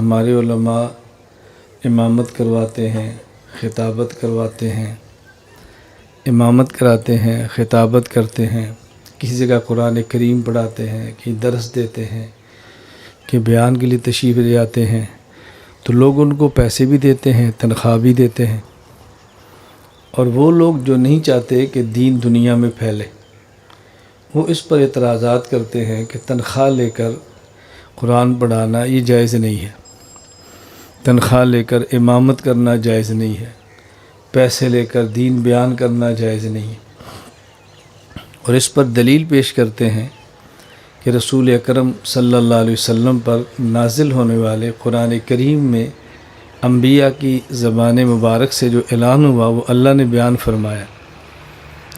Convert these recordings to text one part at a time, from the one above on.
ہمارے علماء امامت کرواتے ہیں، خطابت کرواتے ہیں، امامت کراتے ہیں، خطابت کرتے ہیں، کسی جگہ قرآن کریم پڑھاتے ہیں، کہیں درس دیتے ہیں، کہ بیان کے لیے تشریف لے جاتے ہیں، تو لوگ ان کو پیسے بھی دیتے ہیں، تنخواہ بھی دیتے ہیں۔ اور وہ لوگ جو نہیں چاہتے کہ دین دنیا میں پھیلے، وہ اس پر اعتراضات کرتے ہیں کہ تنخواہ لے کر قرآن پڑھانا یہ جائز نہیں ہے، تنخواہ لے کر امامت کرنا جائز نہیں ہے، پیسے لے کر دین بیان کرنا جائز نہیں ہے۔ اور اس پر دلیل پیش کرتے ہیں کہ رسول اکرم صلی اللہ علیہ وسلم پر نازل ہونے والے قرآن کریم میں انبیاء کی زبان مبارک سے جو اعلان ہوا وہ اللہ نے بیان فرمایا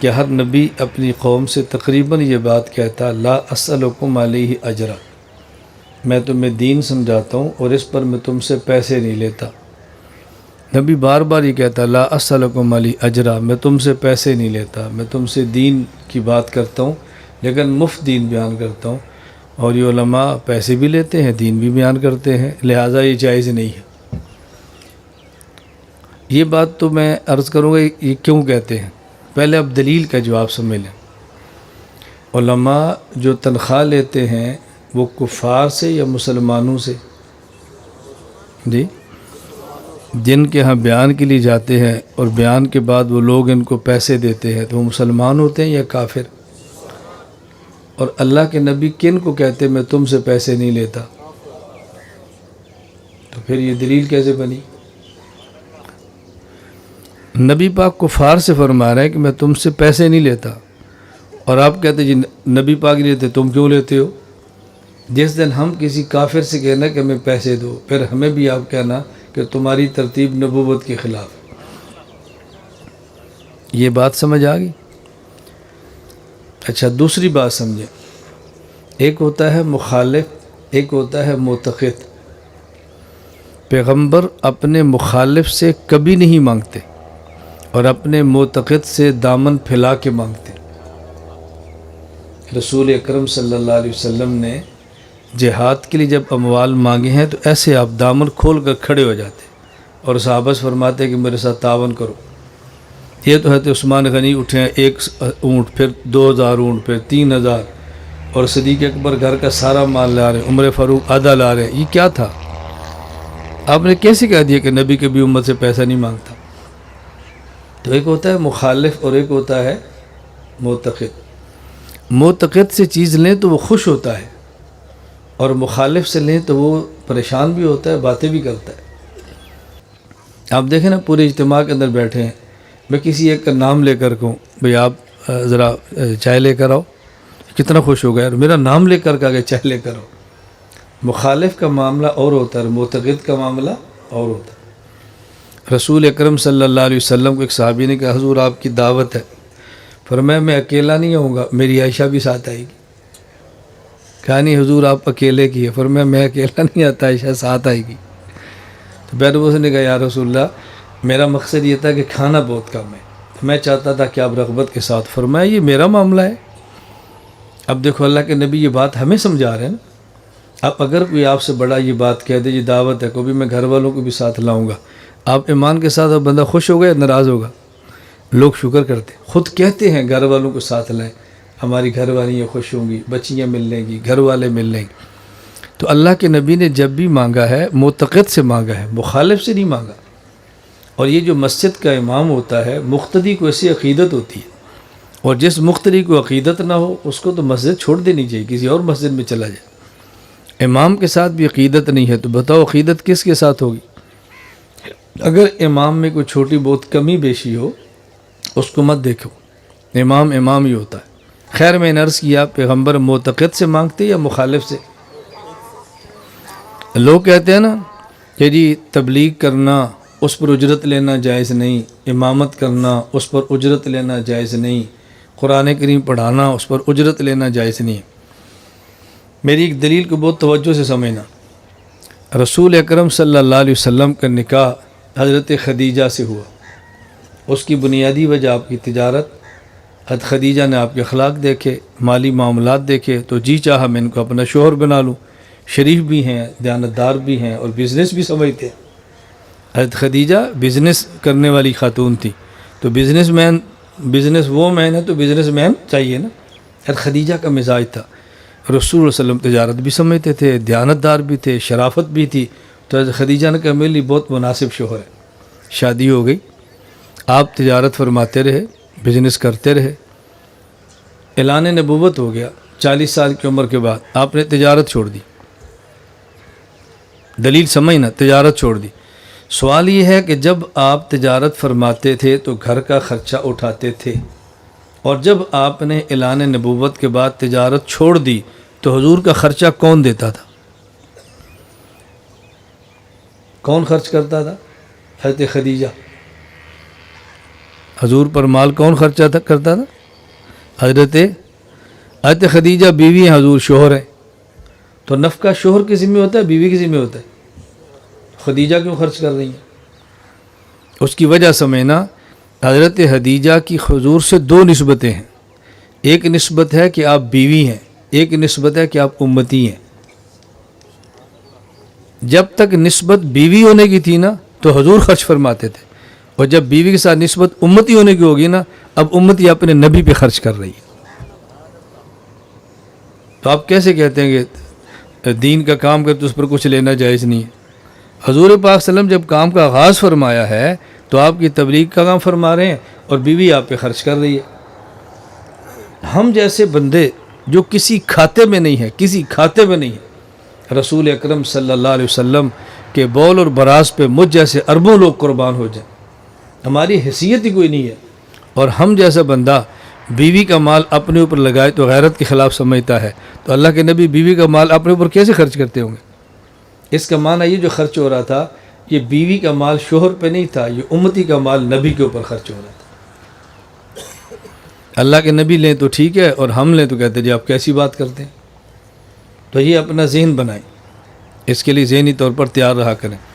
کہ ہر نبی اپنی قوم سے تقریباً یہ بات کہتا، لا اسألکم علیہ اجرا، میں تمہیں دین سمجھاتا ہوں اور اس پر میں تم سے پیسے نہیں لیتا۔ نبی بار بار یہ کہتا، لا اسألکم علیہ اجرا، میں تم سے پیسے نہیں لیتا، میں تم سے دین کی بات کرتا ہوں لیکن مفت دین بیان کرتا ہوں۔ اور یہ علماء پیسے بھی لیتے ہیں، دین بھی بیان کرتے ہیں، لہٰذا یہ جائز نہیں ہے۔ یہ بات تو میں عرض کروں گا یہ کیوں کہتے ہیں، پہلے اب دلیل کا جواب سمجھ لیں۔ علماء جو تنخواہ لیتے ہیں وہ کفار سے یا مسلمانوں سے؟ جی، جن کے ہاں بیان کے لیے جاتے ہیں اور بیان کے بعد وہ لوگ ان کو پیسے دیتے ہیں تو وہ مسلمان ہوتے ہیں یا کافر؟ اور اللہ کے نبی کن کو کہتے میں تم سے پیسے نہیں لیتا؟ تو پھر یہ دلیل کیسے بنی؟ نبی پاک کفار سے فرما رہا ہے کہ میں تم سے پیسے نہیں لیتا، اور آپ کہتے جی نبی پاک نہیں لیتے، تم کیوں لیتے ہو؟ جس دن ہم کسی کافر سے کہنا کہ ہمیں پیسے دو، پھر ہمیں بھی آپ کہنا کہ تمہاری ترتیب نبوت کے خلاف۔ یہ بات سمجھ آ گئی؟ اچھا، دوسری بات سمجھیں، ایک ہوتا ہے مخالف، ایک ہوتا ہے معتقد۔ پیغمبر اپنے مخالف سے کبھی نہیں مانگتے اور اپنے معتقد سے دامن پھیلا کے مانگتے۔ رسول اکرم صلی اللہ علیہ وسلم نے جہاد کے لیے جب اموال مانگے ہیں تو ایسے آپ دامن کھول کر کھڑے ہو جاتے اور صحابہ سے فرماتے کہ میرے ساتھ تعاون کرو۔ یہ تو حضرت عثمان غنی اٹھے ہیں، 1 اونٹ، پھر 2000 اونٹ، پھر 3000، اور صدیق اکبر گھر کا سارا مال لا رہے ہیں، عمر فاروق آدھا لا رہے ہیں۔ یہ کیا تھا؟ آپ نے کیسے کہہ دیا کہ نبی کبھی امت سے پیسہ نہیں مانگتا؟ تو ایک ہوتا ہے مخالف اور ایک ہوتا ہے معتقد۔ معتقد سے چیز لیں تو وہ خوش ہوتا ہے، اور مخالف سے لیں تو وہ پریشان بھی ہوتا ہے، باتیں بھی کرتا ہے۔ آپ دیکھیں نا، پورے اجتماع کے اندر بیٹھے ہیں، میں کسی ایک کا نام لے کر کہوں بھئی آپ ذرا چائے لے کر آؤ، کتنا خوش ہو گیا، اور میرا نام لے کر کہا کہ چائے لے کر آؤ۔ مخالف کا معاملہ اور ہوتا ہے، معتقد کا معاملہ اور ہوتا ہے۔ رسول اکرم صلی اللہ علیہ وسلم کو ایک صحابی نے کہا حضور آپ کی دعوت ہے، فرمایا میں اکیلا نہیں آؤں گا، میری عائشہ بھی ساتھ آئے گی۔ کہا نہیں حضور آپ اکیلے کی ہے، فرمایا میں اکیلا نہیں آتا، عائشہ ساتھ آئے گی۔ تو پھر اس نے کہا یا رسول اللہ میرا مقصد یہ تھا کہ کھانا بہت کم ہے، میں چاہتا تھا کہ آپ رغبت کے ساتھ۔ فرمایا یہ میرا معاملہ ہے۔ اب دیکھو اللہ کے نبی یہ بات ہمیں سمجھا رہے ہیں نا۔ اب اگر کوئی آپ سے بڑا یہ بات کہہ دے یہ دعوت ہے، کبھی میں گھر والوں کو بھی ساتھ لاؤں گا، آپ ایمان کے ساتھ، اب بندہ خوش ہوگا یا ناراض ہوگا؟ لوگ شکر کرتے، خود کہتے ہیں گھر والوں کو ساتھ لائیں، ہماری گھر والیاں خوش ہوں گی، بچیاں مل لیں گی، گھر والے مل لیں گے۔ تو اللہ کے نبی نے جب بھی مانگا ہے معتقد سے مانگا ہے، مخالف سے نہیں مانگا۔ اور یہ جو مسجد کا امام ہوتا ہے، مقتدی کو ایسی عقیدت ہوتی ہے، اور جس مقتدی کو عقیدت نہ ہو اس کو تو مسجد چھوڑ دینی چاہیے، کسی اور مسجد میں چلا جائے۔ امام کے ساتھ بھی عقیدت نہیں ہے تو بتاؤ عقیدت کس کے ساتھ ہوگی؟ اگر امام میں کوئی چھوٹی بہت کمی بیشی ہو اس کو مت دیکھو، امام امام ہی ہوتا ہے۔ خیر میں نے عرض کیا پیغمبر معتقد سے مانگتے یا مخالف سے؟ لوگ کہتے ہیں نا کہ جی تبلیغ کرنا اس پر اجرت لینا جائز نہیں، امامت کرنا اس پر اجرت لینا جائز نہیں، قرآن کریم پڑھانا اس پر اجرت لینا جائز نہیں۔ میری ایک دلیل کو بہت توجہ سے سمجھنا۔ رسول اکرم صلی اللہ علیہ وسلم کا نکاح حضرت خدیجہ سے ہوا، اس کی بنیادی وجہ آپ کی تجارت۔ حضرت خدیجہ نے آپ کے اخلاق دیکھے، مالی معاملات دیکھے، تو جی چاہا میں ان کو اپنا شوہر بنا لوں۔ شریف بھی ہیں، دیانتدار بھی ہیں اور بزنس بھی سمجھتے ہیں۔ حضرت خدیجہ بزنس کرنے والی خاتون تھی، تو بزنس وہ مین ہے تو بزنس مین چاہیے نا۔ حضرت خدیجہ کا مزاج تھا، رسول اللہ صلی اللہ علیہ وسلم تجارت بھی سمجھتے تھے، دیانتدار بھی تھے، شرافت بھی تھی، تو حضرت خدیجہ نے کہا میرے لیے بہت مناسب شوہر ہے۔ شادی ہو گئی، آپ تجارت فرماتے رہے، بزنس کرتے رہے، اعلان نبوت ہو گیا، 40 سال کی عمر کے بعد آپ نے تجارت چھوڑ دی۔ دلیل سمجھنا، تجارت چھوڑ دی۔ سوال یہ ہے کہ جب آپ تجارت فرماتے تھے تو گھر کا خرچہ اٹھاتے تھے، اور جب آپ نے اعلان نبوت کے بعد تجارت چھوڑ دی تو حضور کا خرچہ کون دیتا تھا؟ کون خرچ کرتا تھا؟ حضرت خدیجہ۔ حضور پر مال کون خرچہ کرتا تھا؟ حضرت خدیجہ بیوی ہیں، حضور شوہر ہیں، تو نفقہ شوہر کے ذمہ ہوتا ہے، بیوی کے ذمہ ہوتا ہے؟ خدیجہ کیوں خرچ کر رہی ہیں؟ اس کی وجہ سمجھنا، حضرت خدیجہ کی حضور سے 2 نسبتیں ہیں۔ ایک نسبت ہے کہ آپ بیوی ہیں، ایک نسبت ہے کہ آپ امتی ہیں۔ جب تک نسبت بیوی ہونے کی تھی نا تو حضور خرچ فرماتے تھے، اور جب بیوی کے ساتھ نسبت امتی ہونے کی ہوگی نا، اب امتی اپنے نبی پہ خرچ کر رہی ہے۔ تو آپ کیسے کہتے ہیں کہ دین کا کام کرتے اس پر کچھ لینا جائز نہیں ہے؟ حضور پاک صلی اللہ علیہ وسلم جب کام کا آغاز فرمایا ہے تو آپ کی تبلیغ کا کام فرما رہے ہیں اور بیوی آپ پہ خرچ کر رہی ہے۔ ہم جیسے بندے جو کسی کھاتے میں نہیں ہیں، رسول اکرم صلی اللہ علیہ وسلم کے بول اور براز پہ مجھ جیسے اربوں لوگ قربان ہو جائیں، ہماری حیثیت ہی کوئی نہیں ہے، اور ہم جیسا بندہ بیوی کا مال اپنے اوپر لگائے تو غیرت کے خلاف سمجھتا ہے، تو اللہ کے نبی بیوی کا مال اپنے اوپر کیسے خرچ کرتے ہوں گے؟ اس کا معنی یہ جو خرچ ہو رہا تھا، یہ بیوی کا مال شوہر پہ نہیں تھا، یہ امتی کا مال نبی کے اوپر خرچ ہو رہا تھا۔ اللہ کے نبی لیں تو ٹھیک ہے، اور ہم لیں تو کہتے ہیں جی آپ کیسی بات کرتے ہیں؟ تو یہ اپنا ذہن بنائیں، اس کے لیے ذہنی طور پر تیار رہا کریں۔